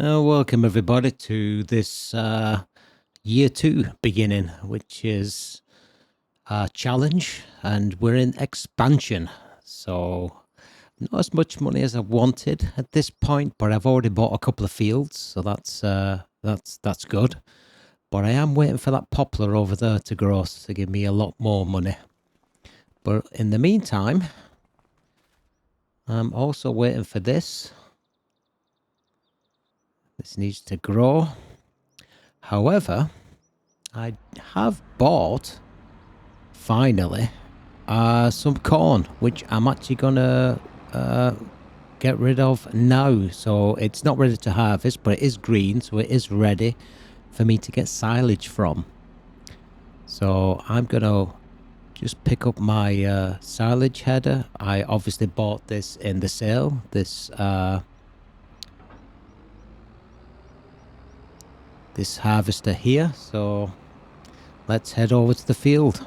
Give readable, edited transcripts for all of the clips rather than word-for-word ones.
Welcome everybody to this year 2 beginning, which is a challenge, and we're in expansion. So not as much money as I wanted at this point, but I've already bought a couple of fields, so that's good. But I am waiting for that poplar over there to grow to give me a lot more money. But in the meantime, I'm also waiting for this. This needs to grow. However, I have bought, finally, some corn, which I'm actually gonna get rid of now. So it's not ready to harvest, but it is green, so it is ready for me to get silage from. So I'm gonna just pick up my silage header. I obviously bought this in the sale, this harvester here. So let's head over to the field.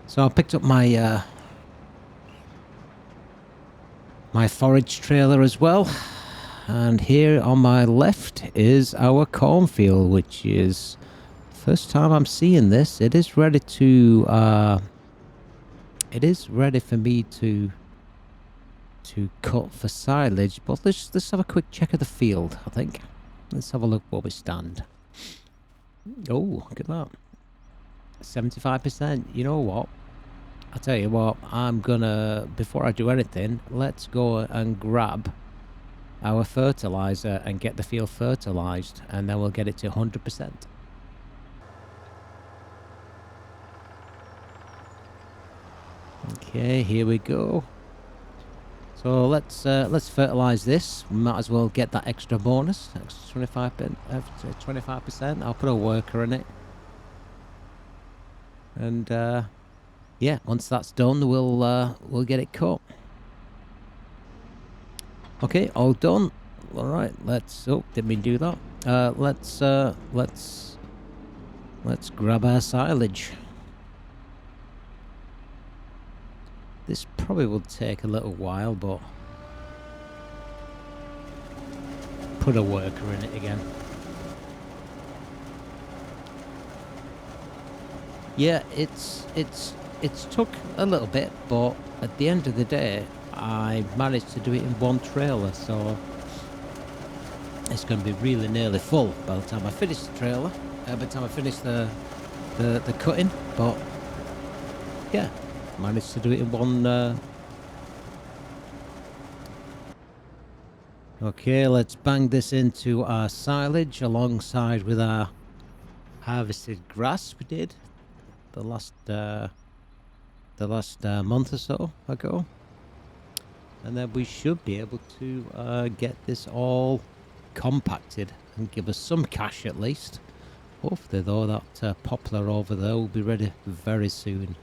So I picked up my my forage trailer as well, and here on my left is our cornfield, which is first time I'm seeing this. It is ready to it is ready for me to cut for silage, but let's have a quick check of the field. I think let's have a look where we stand. Oh, look at that, 75%. You know what, I'll tell you what, I'm gonna, before I do anything, let's go and grab our fertilizer and get the field fertilized, and then we'll get it to 100%. Okay, here we go. So let's fertilize this. We might as well get that extra bonus, extra 25%. I'll put a worker in it, and yeah, once that's done, we'll get it cut. Okay, all done. All right, let's. Oh, didn't mean to do that. Let's grab our silage. This probably will take a little while, but put a worker in it again. Yeah, it's took a little bit, but at the end of the day, I managed to do it in one trailer, so it's going to be really nearly full by the time I finish the trailer. By the time I finish the cutting, but yeah, managed to do it in one. Okay, let's bang this into our silage alongside with our harvested grass we did the last month or so ago, and then we should be able to get this all compacted and give us some cash at least. Hopefully though, that poplar over there will be ready very soon.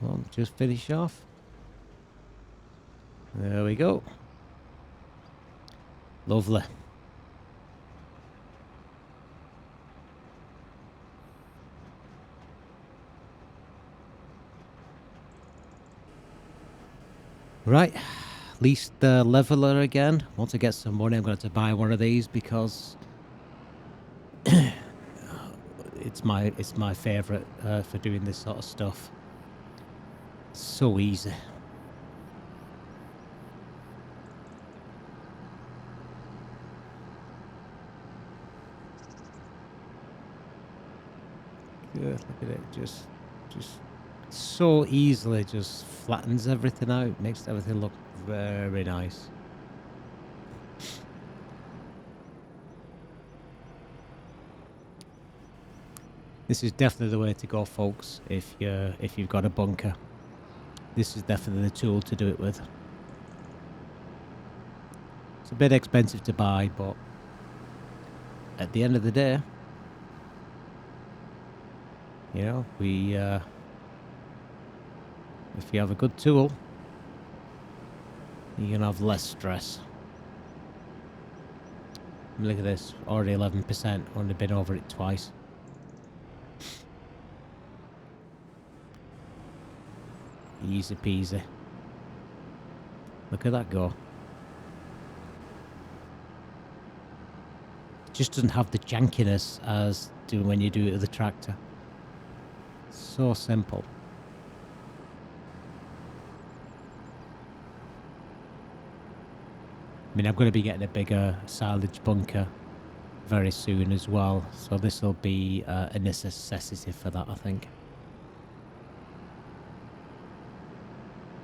Come on, just finish off. There we go. Lovely. Right, least the leveler again. Once I get some money, I'm going to buy one of these because it's my favorite for doing this sort of stuff. So easy. Good, look at it, just so easily just flattens everything out, makes everything look very nice. This is definitely the way to go, folks. If you've got a bunker, this is definitely the tool to do it with. It's a bit expensive to buy, but at the end of the day, you know, if you have a good tool, you're gonna have less stress. Look at this, already 11%, only been over it twice. Easy peasy. Look at that go. It just doesn't have the jankiness as do when you do it with the tractor. So simple. I mean, I'm going to be getting a bigger silage bunker very soon as well, so this will be a necessity for that, I think.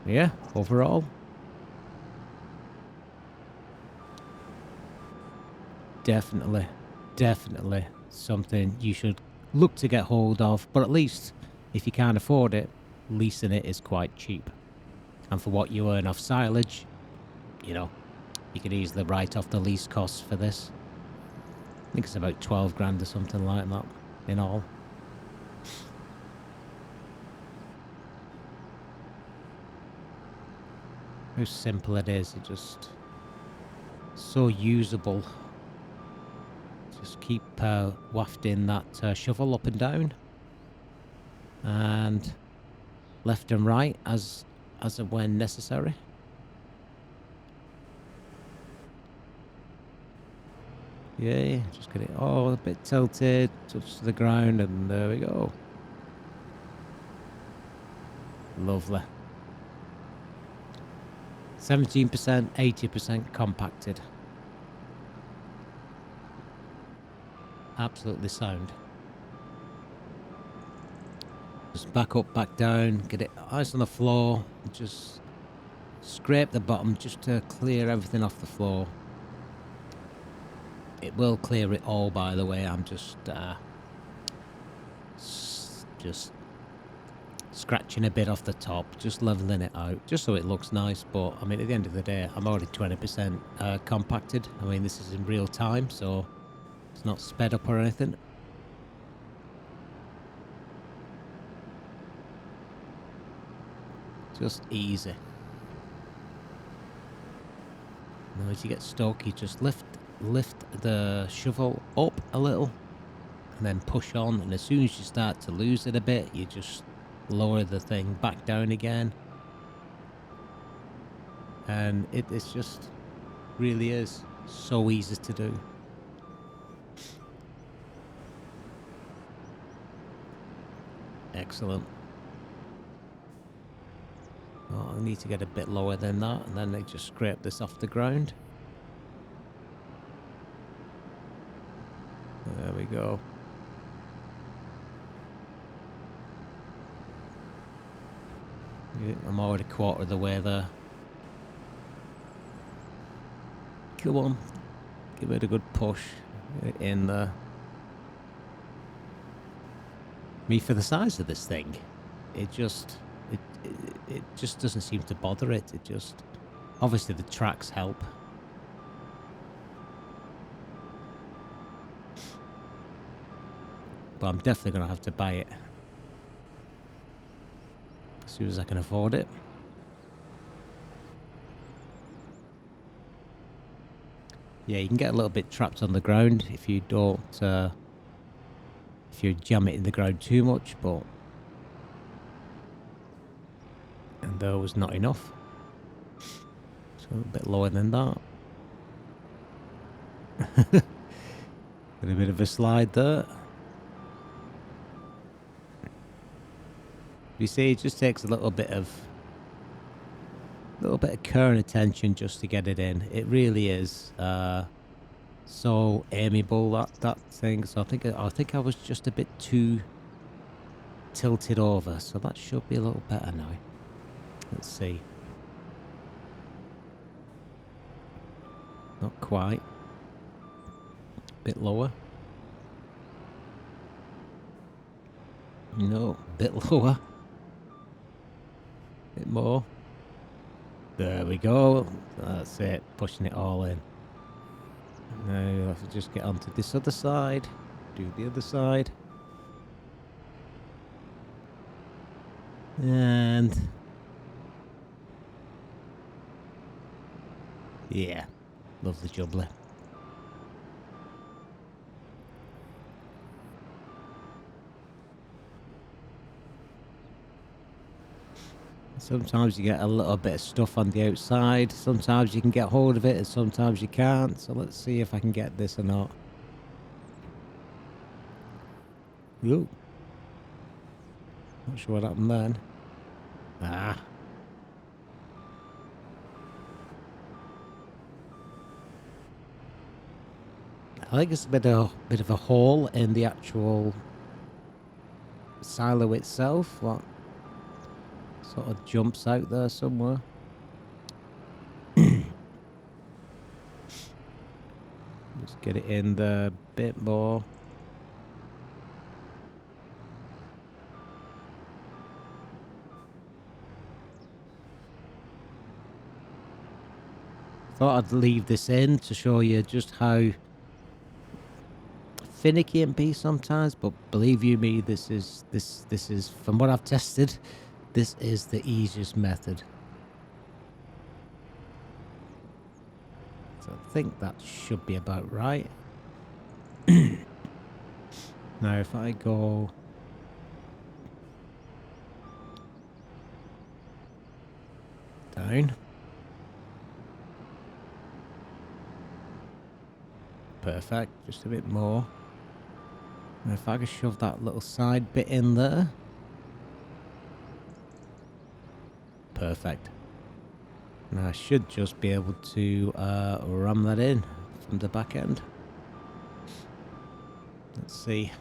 Yeah, overall, definitely something you should look to get hold of, but at least if you can't afford it, leasing it is quite cheap. And for what you earn off silage, you know, you could easily write off the lease costs for this. I think it's about 12 grand or something like that in all. How simple it is, it just so usable. Just keep wafting that shovel up and down and left and right as and when necessary. Yeah, just get it all a bit tilted, touch to the ground, and there we go. Lovely. 17%, 80% compacted. Absolutely sound. Just back up, back down, get it ice on the floor, just scrape the bottom just to clear everything off the floor. It will clear it all, by the way. I'm just scratching a bit off the top, just leveling it out, just so it looks nice. But I mean, at the end of the day, I'm already 20% compacted. I mean, this is in real time, so it's not sped up or anything. Just easy. Now as you get stuck, you just lift the shovel up a little and then push on, and as soon as you start to lose it a bit, you just lower the thing back down again, and it's just really is so easy to do. Excellent. Oh, I need to get a bit lower than that, and then I just scrape this off the ground. There we go. Yeah, I'm already a quarter of the way there. Come on, give it a good push. Get it in there. Me, for the size of this thing, it just doesn't seem to bother it. It just, obviously the tracks help. But I'm definitely going to have to buy it as soon as I can afford it. Yeah, you can get a little bit trapped on the ground if you don't, if you jam it in the ground too much, but... And there was not enough. So a bit lower than that. Got a bit of a slide there. You see, it just takes a little bit of care and attention just to get it in. It really is so amiable, that thing. So I think I was just a bit too tilted over, so that should be a little better now. Let's see. Not quite. Bit lower. No, bit lower. Bit more. There we go. That's it. Pushing it all in. Now you have to just get onto this other side. Do the other side. And... yeah. Lovely jubbly. Sometimes you get a little bit of stuff on the outside. Sometimes you can get hold of it and sometimes you can't. So let's see if I can get this or not. Ooh. Not sure what happened then. Ah. I think it's a bit of a hole in the actual silo itself. What sort of jumps out there somewhere. Just get it in there a bit more. Thought I'd leave this in to show you just how finicky it can be sometimes, but believe you me, this is from what I've tested, this is the easiest method. So I think that should be about right. Now if I go down, perfect, just a bit more. And if I could shove that little side bit in there, perfect. And I should just be able to ram that in from the back end. Let's see.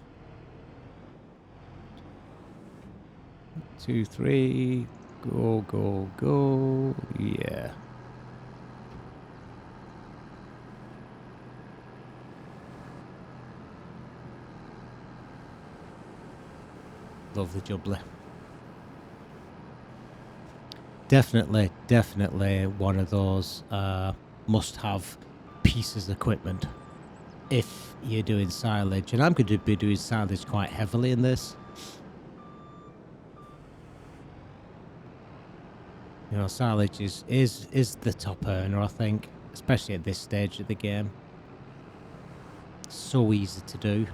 2, 3, go, go, go. Yeah. Lovely jubbly. Definitely one of those must-have pieces of equipment if you're doing silage. And I'm going to be doing silage quite heavily in this. You know, silage is the top earner, I think, especially at this stage of the game. So easy to do.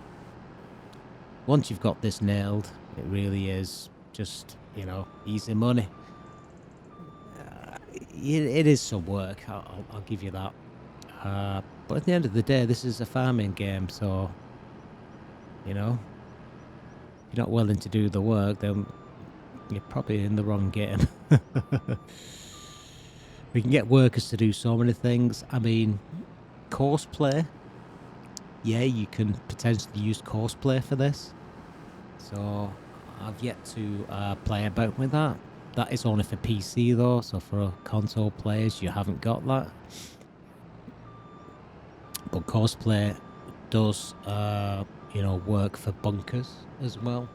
Once you've got this nailed, it really is just, you know, easy money. It is some work, I'll give you that. But at the end of the day, this is a farming game, so, you know, if you're not willing to do the work, then you're probably in the wrong game. We can get workers to do so many things. I mean, courseplay. Yeah, you can potentially use courseplay for this. So I've yet to play about with that. That is only for PC though, so for console players you haven't got that. But courseplay does, you know, work for bunkers as well.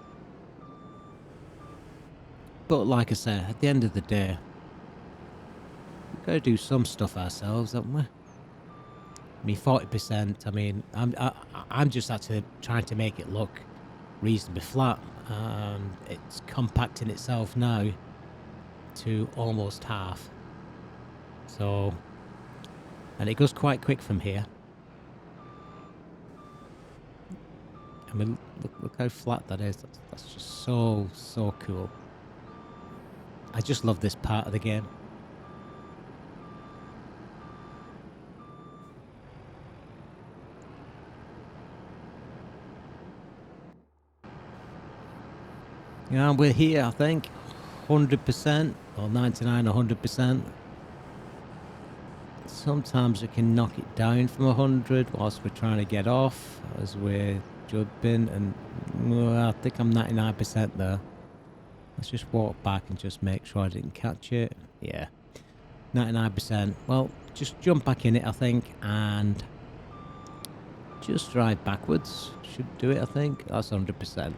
But like I say, at the end of the day, we've got to do some stuff ourselves, haven't we? I mean, 40%. I mean, I'm just actually trying to make it look reasonably flat, and it's compacting itself now to almost half. So, and it goes quite quick from here. I mean, look how flat that is. That's just so cool. I just love this part of the game. Yeah, we're here, I think, 100% or 99, 100%. Sometimes we can knock it down from 100 whilst we're trying to get off as we're jumping, and I think I'm 99% there. Let's just walk back and just make sure I didn't catch it. Yeah, 99%. Well, just jump back in it, I think, and just drive backwards. Should do it, I think. That's 100%.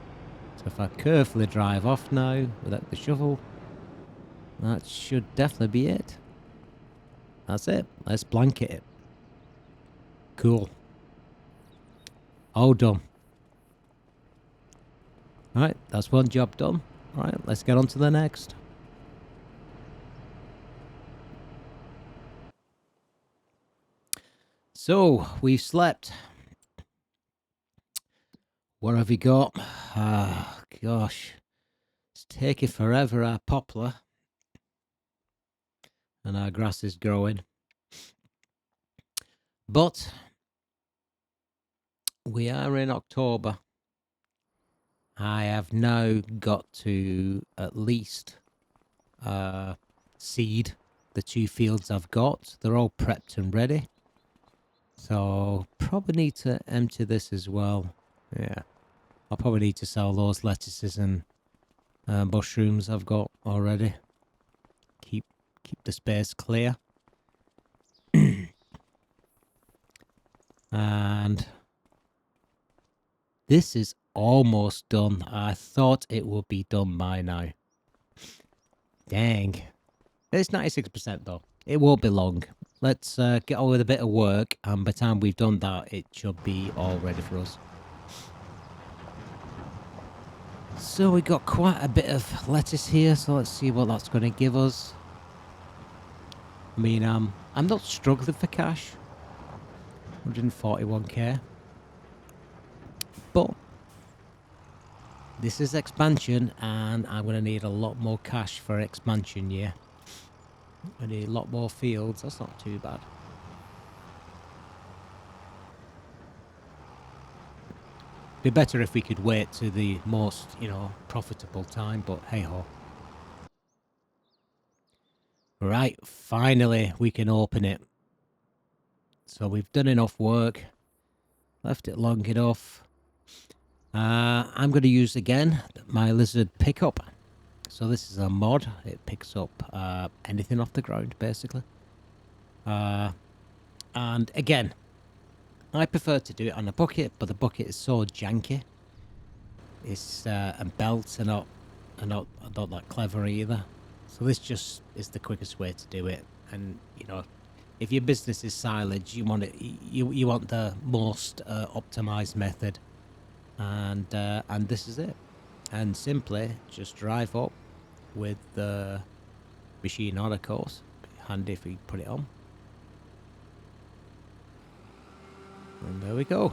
So if I carefully drive off now without the shovel, that should definitely be it. That's it. Let's blanket it. Cool. All done. Alright, that's one job done. Alright, let's get on to the next. So, we've slept. What have we got? Ah, gosh. It's taking forever, our poplar. and our grass is growing. But we are in October. I have now got to at least seed the 2 fields I've got. They're all prepped and ready. So probably need to empty this as well. Yeah, I'll probably need to sell those lettuces and mushrooms I've got already. Keep the space clear. And this is almost done. I thought it would be done by now. Dang. It's 96% though. It won't be long. Let's get on with a bit of work, and by the time we've done that, it should be all ready for us. So we got quite a bit of lettuce here, so let's see what that's going to give us. I mean, I'm not struggling for cash. 141k. But this is expansion, and I'm going to need a lot more cash for expansion, yeah. I need a lot more fields. That's not too bad. Be better if we could wait to the most, profitable time, but hey ho. Right, finally we can open it. So we've done enough work. Left it long enough. I'm going to use again my lizard pickup. So this is a mod. It picks up anything off the ground, basically. And again, I prefer to do it on a bucket, but the bucket is so janky. It's and belts are not that clever either. So this just is the quickest way to do it. And if your business is silage, you want it. You want the most optimized method, and this is it. And simply just drive up with the machine on, of course. Handy if we put it on. And there we go.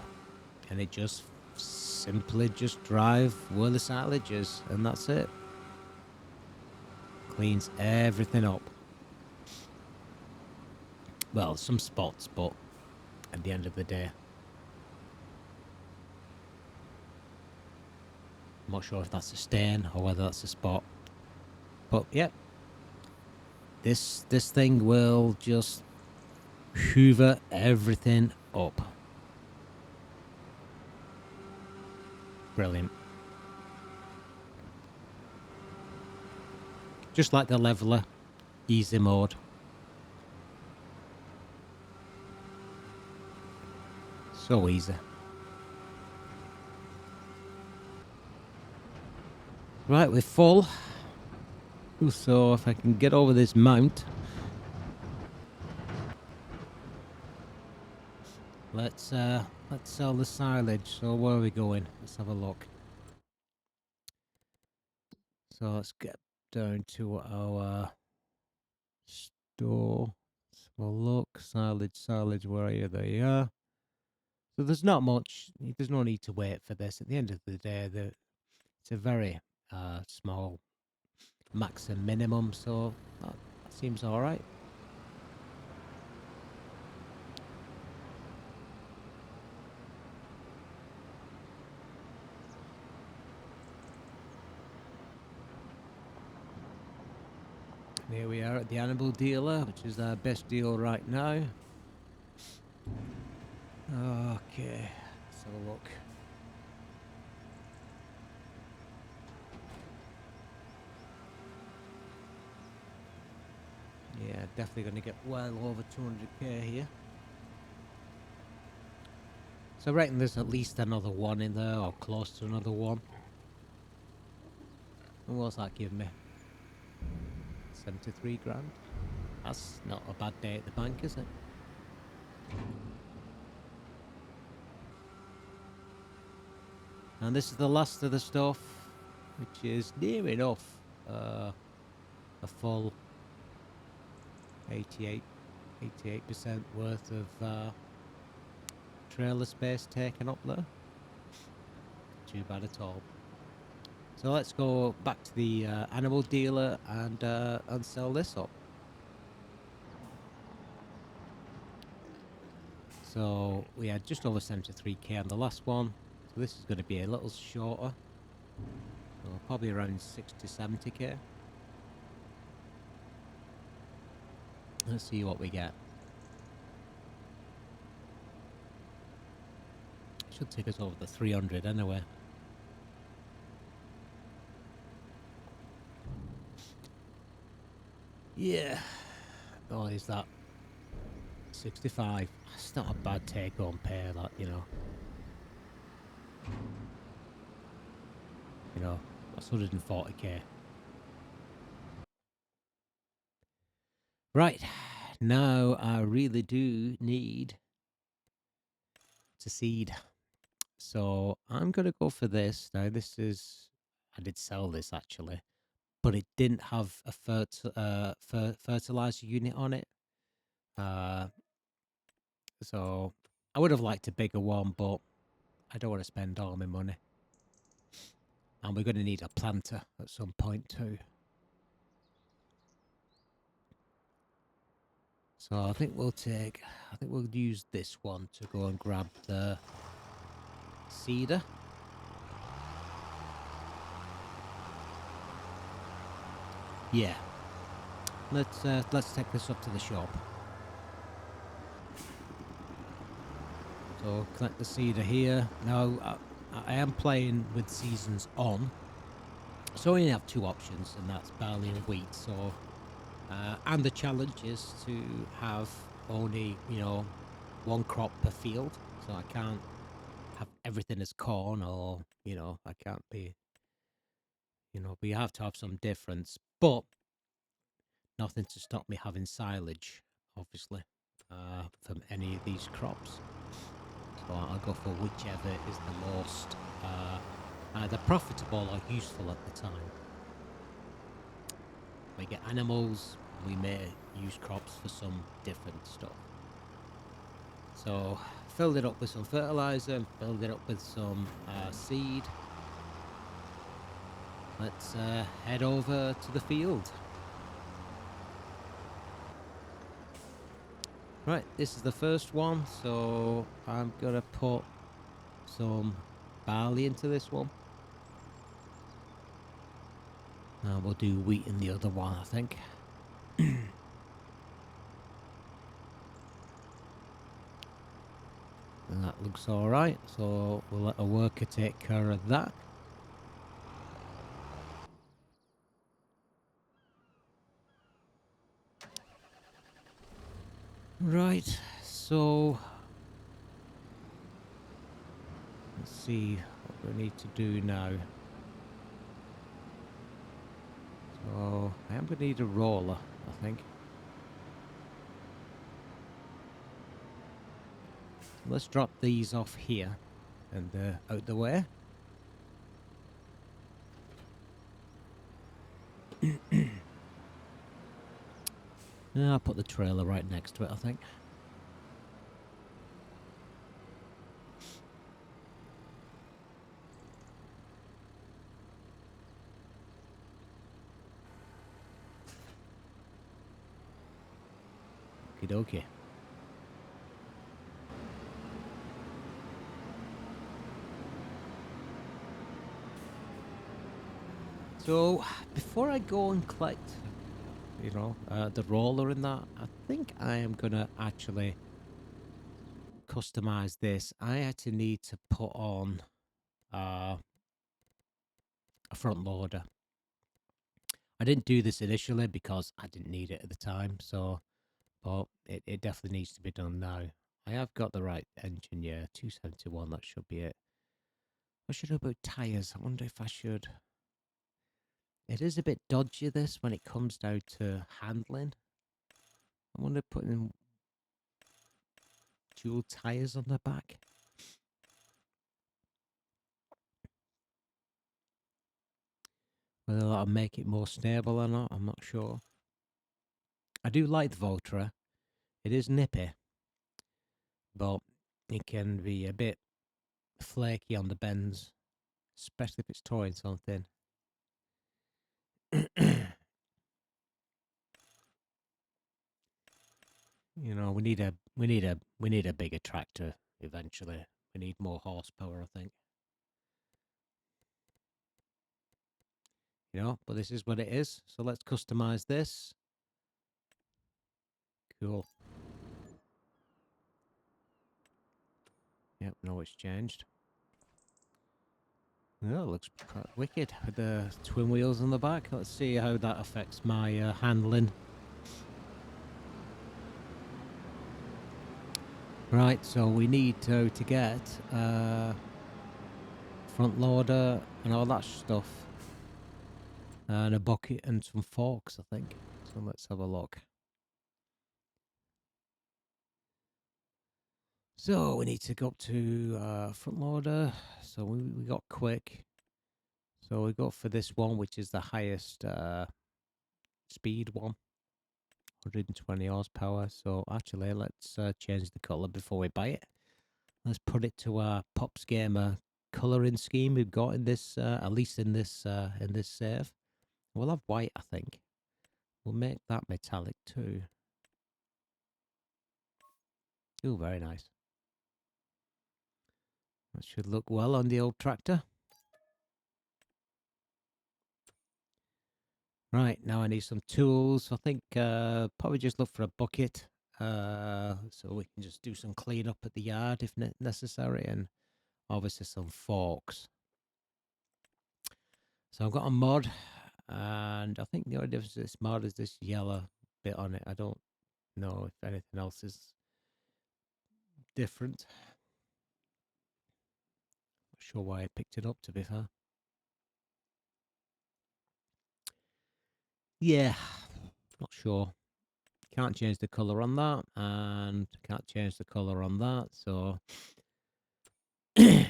And it just simply just drive where the silage is, and that's it. Cleans everything up. Well, some spots, but at the end of the day, I'm not sure if that's a stain or whether that's a spot. But yeah, this thing will just hoover everything up. Brilliant. Just like the leveler, easy mode. So easy. Right, we're full. So if I can get over this mount, let's sell the silage. So where are we going? Let's have a look. So let's get down to our store. Let's have a look. Silage, where are you? There you are. So there's not much. There's no need to wait for this. At the end of the day, it's a very small max and minimum, so that seems all right. Here we are at the animal dealer, which is our best deal right now. Okay, let's have a look. Yeah, definitely going to get well over 200k here. So I reckon there's at least another one in there, or close to another one. And what's that give me? 73 grand. That's not a bad day at the bank, is it? And this is the last of the stuff, which is near enough a full 88% worth of trailer space taken up there. Too bad at all. So let's go back to the animal dealer and sell this up. So we had just over 73k on the last one. So this is going to be a little shorter. So probably around 60, 70k. Let's see what we get. Should take us over the 300 anyway. Yeah. Oh, is that 65? It's not a bad take-home pay, that, you know. You know, that's 140k. Right. Now I really do need to seed. So I'm going to go for this. Now this is, I did sell this actually, but it didn't have a fertilizer unit on it. So I would have liked a bigger one, but I don't want to spend all my money. And we're going to need a planter at some point too. So I think we'll use this one to go and grab the seeder. Yeah. Let's take this up to the shop. So connect the seeder here. Now I am playing with seasons on. So we only have two options, and that's barley and wheat. So and the challenge is to have only, you know, one crop per field. So I can't have everything as corn, or, you know, I can't be, you know, we have to have some difference, but nothing to stop me having silage, obviously, from any of these crops. So I'll go for whichever is the most either profitable or useful at the time. We get animals, we may use crops for some different stuff. So filled it up with some fertilizer, filled it up with some seed. Let's head over to the field. Right, this is the first one, so I'm gonna put some barley into this one. We'll do wheat in the other one, I think. And that looks alright, so we'll let a worker take care of that. Right, so let's see what we need to do now. So I am going to need a roller, I think. Let's drop these off here and out the way. I'll put the trailer right next to it, I think. Okie dokie. So before I go and collect, you know, the roller and that, I think I am gonna actually customize this. I actually need to put on a front loader. I didn't do this initially because I didn't need it at the time, so, but it definitely needs to be done now. I have got the right engine, yeah, 271, that should be it. What should I do about tyres? I wonder if I should. It is a bit dodgy, this, when it comes down to handling. I wonder putting dual tyres on the back. Whether that'll make it more stable or not, I'm not sure. I do like the Voltra. It is nippy, but it can be a bit flaky on the bends, especially if it's towing something. You know, we need a We need a bigger tractor eventually. We need more horsepower, I think. You know, but this is what it is. So let's customize this. Cool. Yep, no, it's changed. Yeah, it looks quite wicked with the twin wheels on the back. Let's see how that affects my handling. Right, so we need to get front loader and all that stuff. And a bucket and some forks, I think. So let's have a look. So we need to go up to front loader. So we got quick. So we go for this one, which is the highest speed one. 120 horsepower. So actually, let's change the colour before we buy it. Let's put it to our Pops Gamer colouring scheme we've got in this, at least in this save. We'll have white, I think. We'll make that metallic too. Oh, very nice. That should look well on the old tractor. Right, now I need some tools. I think probably just look for a bucket. So we can just do some cleanup at the yard if necessary, and obviously some forks. So I've got a mod, and I think the only difference with this mod is this yellow bit on it. I don't know if anything else is different. Not sure why I picked it up, to be fair. Yeah, not sure. Can't change the colour on that, and can't change the colour on that, so I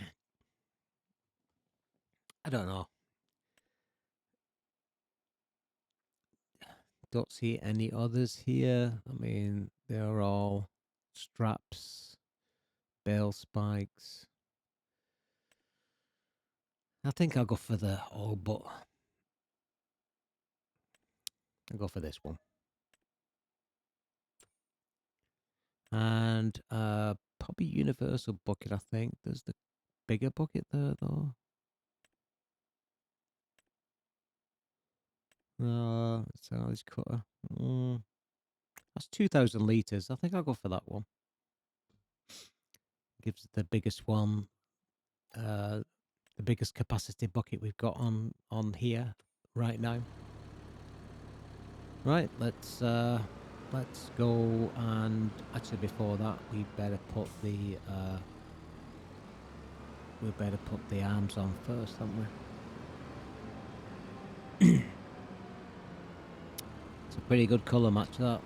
don't know. Don't see any others here. I mean, they're all straps, bale spikes. I think I'll go for the old, but I'll go for this one. And probably universal bucket, I think. There's the bigger bucket there, though. Size cutter. That's 2,000 litres. I think I'll go for that one. Gives the biggest one, the biggest capacity bucket we've got on here right now. Right, let's go, and actually before that we better put the arms on first, haven't we? It's a pretty good colour match, that.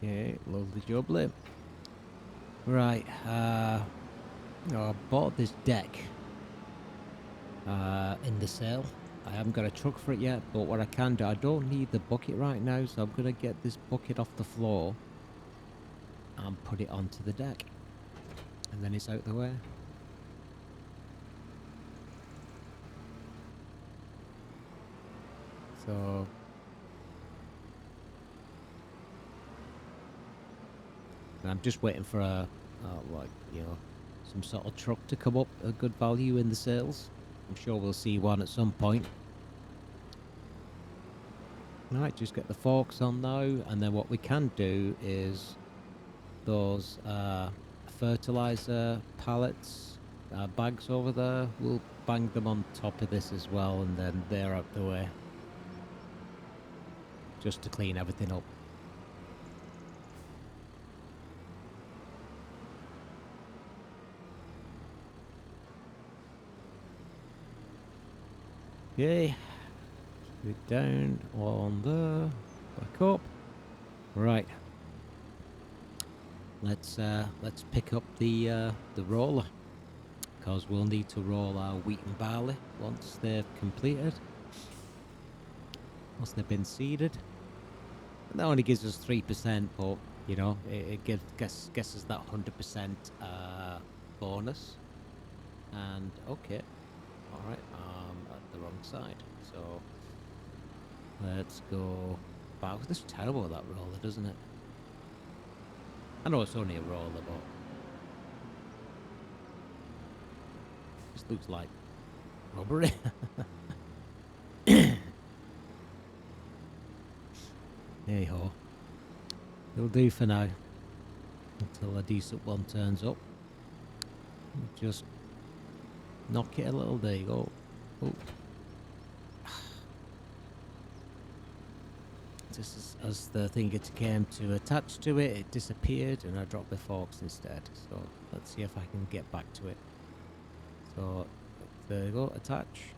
Okay, lovely jubbly. Right, I bought this deck in the sale. I haven't got a truck for it yet, but what I can do, I don't need the bucket right now, so I'm going to get this bucket off the floor and put it onto the deck. And then it's out the way. So I'm just waiting for some sort of truck to come up, a good value in the sales. I'm sure we'll see one at some point. Right, just get the forks on now, and then what we can do is those fertilizer pallets, bags over there, we'll bang them on top of this as well, and then they're out the way. Just to clean everything up. Okay, put it down on there, back up. Right, let's pick up the roller, because we'll need to roll our wheat and barley once they've completed, once they've been seeded. And that only gives us 3%, but you know, it guesses that 100% bonus. And okay, alright, at the wrong side. So let's go back. This is terrible, that roller, doesn't it? I know it's only a roller, but this looks like rubbery. Hey ho. It'll do for now. Until a decent one turns up. Just knock it a little. There you go. Oh. Just as the thing came to attach to it, it disappeared and I dropped the forks instead. So let's see if I can get back to it. So there you go, attach.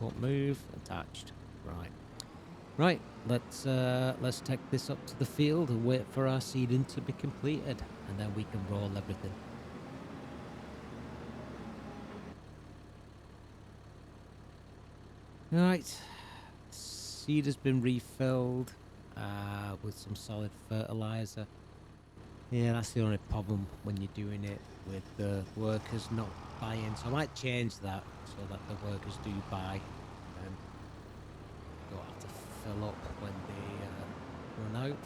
Won't move, attached. Right. Right, let's take this up to the field and wait for our seeding to be completed, and then we can roll everything. Right, seed has been refilled with some solid fertilizer. Yeah, that's the only problem when you're doing it with the workers not buying. So I might change that so that the workers do buy and don't have to fill up when they run out.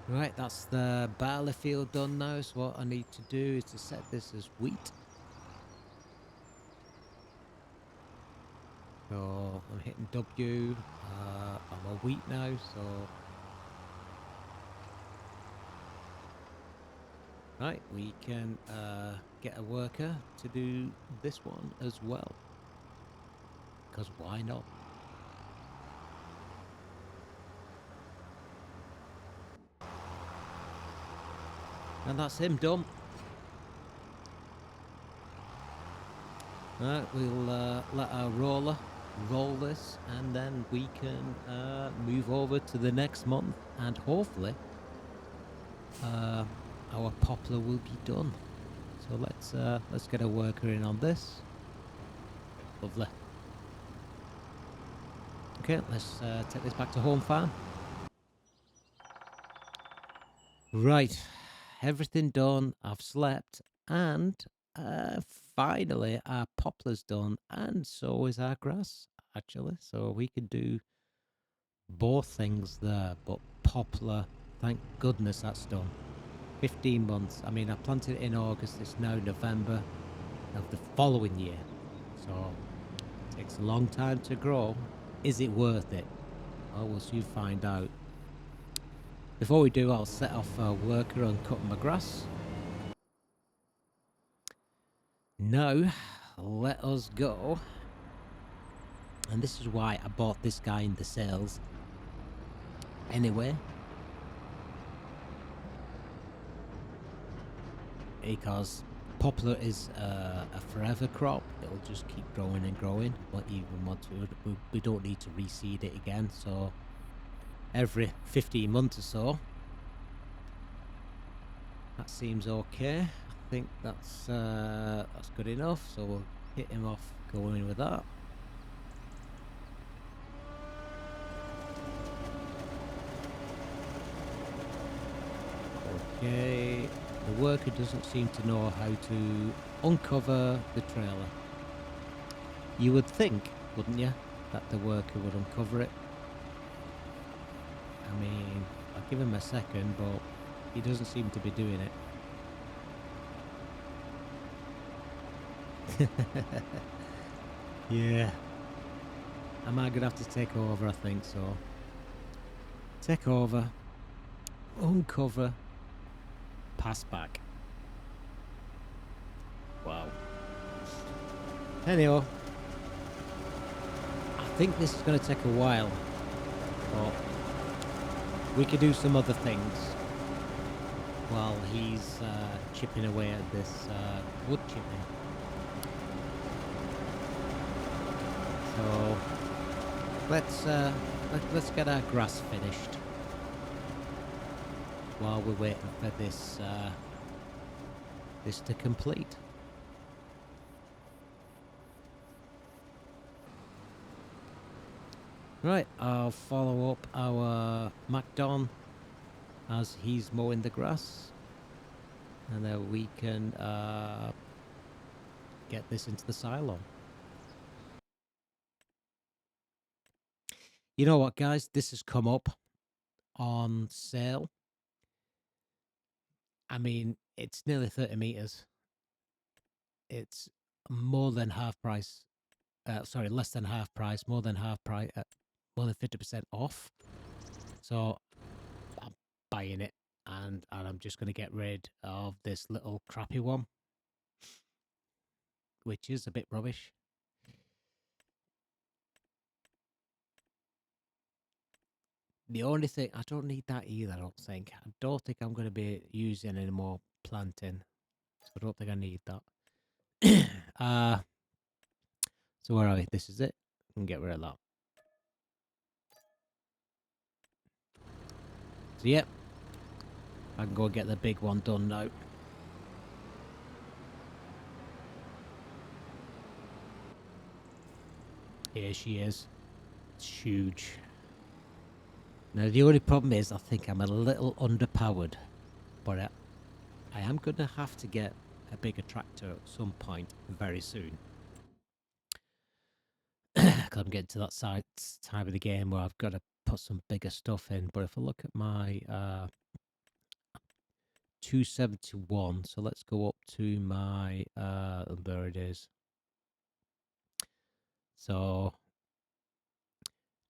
Right, that's the barley field done now. So what I need to do is to set this as wheat. So I'm hitting W. I'm a wheat now, so right, we can get a worker to do this one as well. Because why not? And that's him done. Right, we'll let our roller roll this, and then we can move over to the next month, and hopefully our poplar will be done. So let's get a worker in on this. Lovely. Okay, let's take this back to home farm. Right, everything done. I've slept, and finally our poplar's done, and so is our grass, actually. So we can do both things there, but poplar, thank goodness that's done. 15 months. I mean, I planted it in August. It's now November of the following year. So it takes a long time to grow. Is it worth it? Well, we'll soon find out. Before we do, I'll set off a worker on cutting my grass. Now, let us go. And this is why I bought this guy in the sales. Anyway. Because poplar is a forever crop. It'll just keep growing and growing. But even once we don't need to reseed it again. So every 15 months or so. That seems okay. I think that's good enough. So we'll hit him off going with that. Okay. The worker doesn't seem to know how to uncover the trailer. You would think, wouldn't you, that the worker would uncover it? I mean, I'll give him a second, but he doesn't seem to be doing it. Yeah. I might gonna have to take over, I think so. Take over. Uncover. Pass back. Wow. Anyhow, I think this is going to take a while, but we could do some other things while he's chipping away at this wood chipping. So let's get our grass finished while we're waiting for this to complete. Right, I'll follow up our MacDon as he's mowing the grass. And then we can get this into the silo. You know what, guys? This has come up on sale. I mean, it's nearly 30 meters. It's more than half price. Sorry, less than half price, more than half price, more than 50% off. So I'm buying it, and I'm just going to get rid of this little crappy one, which is a bit rubbish. The only thing, I don't need that either, I don't think. I don't think I'm going to be using any more planting. So I don't think I need that. So where are we? This is it. I can get rid of that. So yep, I can go get the big one done now. Here she is. It's huge. Now the only problem is I think I'm a little underpowered, but I am going to have to get a bigger tractor at some point very soon. Because I'm getting to that time of the game where I've got to put some bigger stuff in. But if I look at my 271, so let's go up to my, there it is. So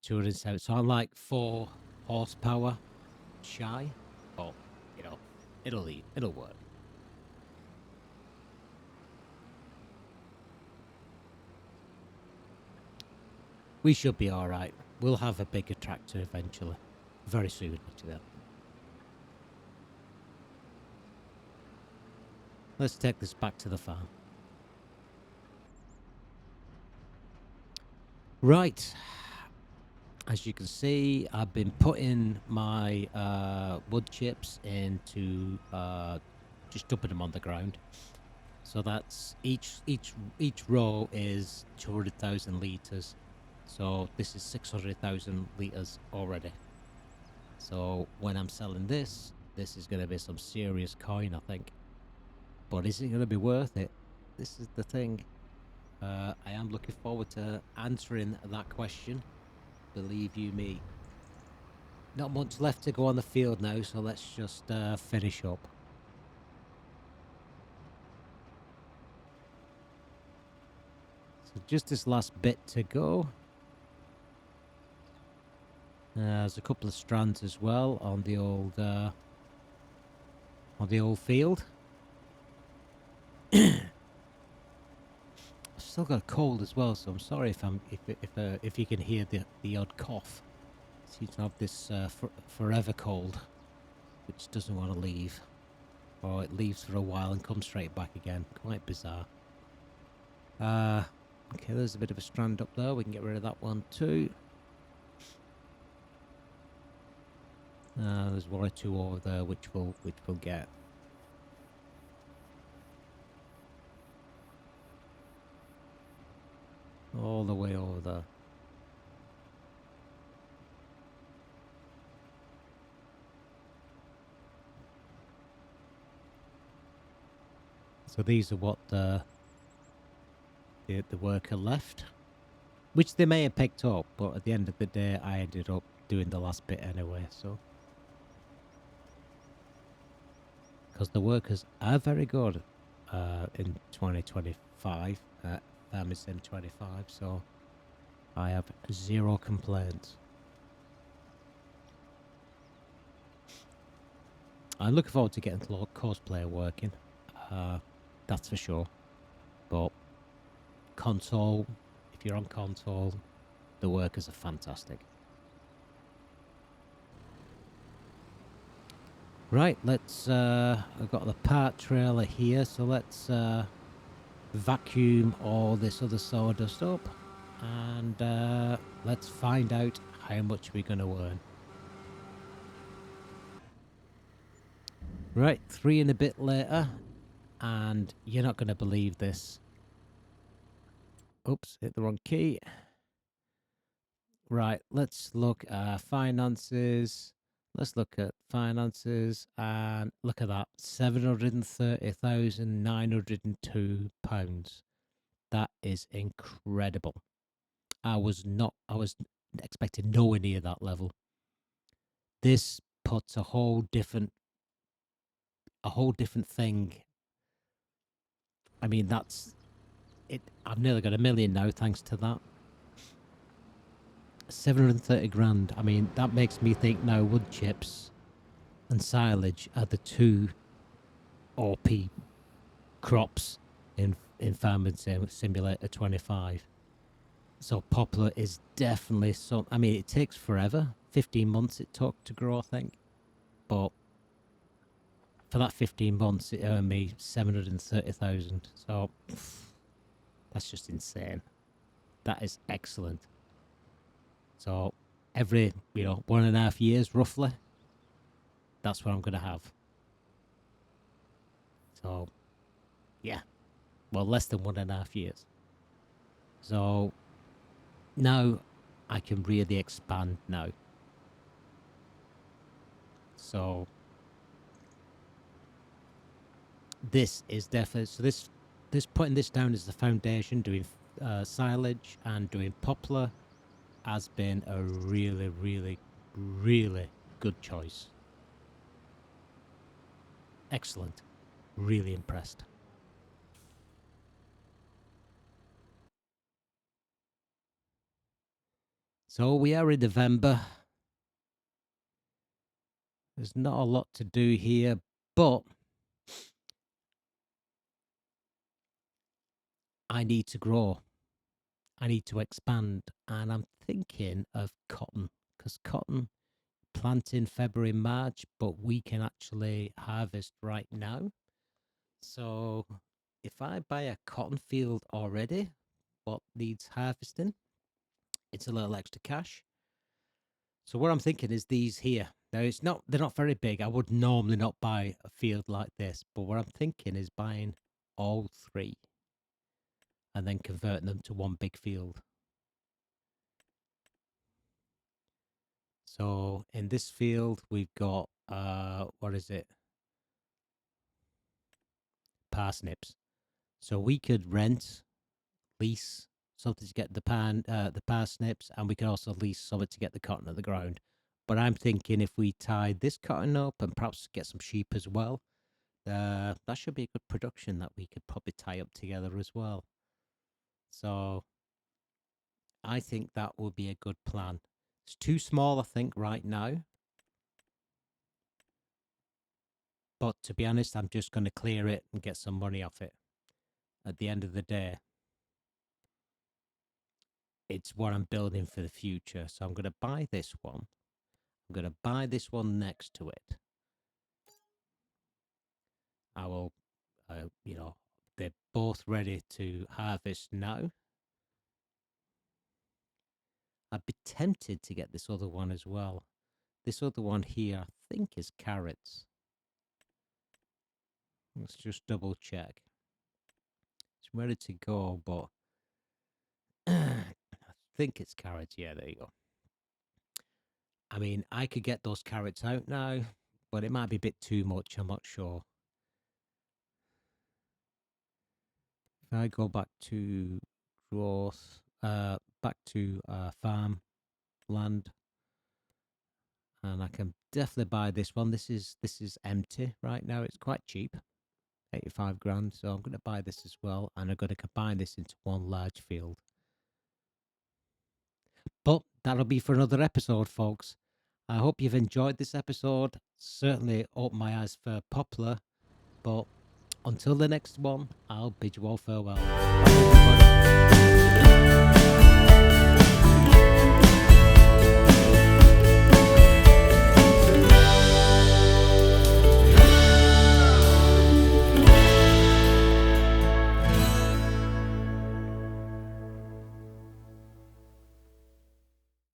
207. So I'm like 4 horsepower shy, but you know, it'll work. We should be all right. We'll have a bigger tractor eventually, very soon. Actually, let's take this back to the farm. Right. As you can see, I've been putting my wood chips into just dumping them on the ground. So that's each row is 200,000 liters. So this is 600,000 liters already. So when I'm selling this is going to be some serious coin, I think. But is it going to be worth it? This is the thing. I am looking forward to answering that question. Believe you me. Not much left to go on the field now, so let's just finish up. So just this last bit to go. There's a couple of strands as well on the old field. I've still got a cold as well, so I'm sorry if you can hear the odd cough. I seem to have this forever cold, which doesn't want to leave, or it leaves for a while and comes straight back again. Quite bizarre. Okay, there's a bit of a strand up there. We can get rid of that one too. There's one or two over there which we'll get. All the way over there. So these are what the worker left, which they may have picked up, but at the end of the day, I ended up doing the last bit anyway. So, because the workers are very good in 2025, Farming Sim 25, so I have zero complaints. I'm looking forward to getting cosplayer working, that's for sure. But console, if you're on console, the workers are fantastic. Right, let's, I've got the part trailer here, so let's vacuum all this other sawdust up and let's find out how much we're going to earn. Right, 3 and a bit later, and you're not going to believe this. Oops, hit the wrong key. Right, let's look at finances. Let's look at finances and look at that. £730,902. That is incredible. I was expecting nowhere near that level. This puts a whole different thing. I mean, that's it. I've nearly got 1 million now thanks to that. 730 grand. I mean, that makes me think now wood chips and silage are the two OP crops in Farming Simulator 25. So Poplar is definitely some. I mean, it takes forever. 15 months it took to grow, I think. But for that 15 months, it earned me 730,000. So that's just insane. That is excellent. So every 1.5 years roughly, that's what I'm going to have. So yeah, well, less than 1.5 years. So now I can really expand now. So this is definitely, so this putting this down as the foundation, doing silage and doing poplar has been a really, really, really good choice. Excellent. Really impressed. So we are in November. There's not a lot to do here, but I need to grow. I need to expand, and I'm thinking of cotton, because cotton plant in February, March, but we can actually harvest right now. So if I buy a cotton field already, what needs harvesting, it's a little extra cash. So what I'm thinking is these here. Now they're not very big. I would normally not buy a field like this, but what I'm thinking is buying all three and then converting them to one big field. So in this field, we've got, what is it? Parsnips. So we could lease something to get the parsnips, and we can also lease something to get the cotton at the ground. But I'm thinking if we tie this cotton up and perhaps get some sheep as well, that should be a good production that we could probably tie up together as well. So I think that would be a good plan. It's too small, I think, right now. But to be honest, I'm just going to clear it and get some money off it. At the end of the day, it's what I'm building for the future. So I'm going to buy this one. I'm going to buy this one next to it. I will, they're both ready to harvest now. I'd be tempted to get this other one as well. This other one here, I think, is carrots. Let's just double check. It's ready to go, but I think it's carrots. Yeah, there you go. I mean, I could get those carrots out now, but it might be a bit too much. I'm not sure. If I go back to growth, back to farm land, and I can definitely buy this one. This is empty right now. It's quite cheap, 85 grand. So I'm going to buy this as well, and I'm going to combine this into one large field. But that'll be for another episode, folks. I hope you've enjoyed this episode. Certainly opened my eyes for Poplar. But until the next one, I'll bid you all farewell. Bye, everybody.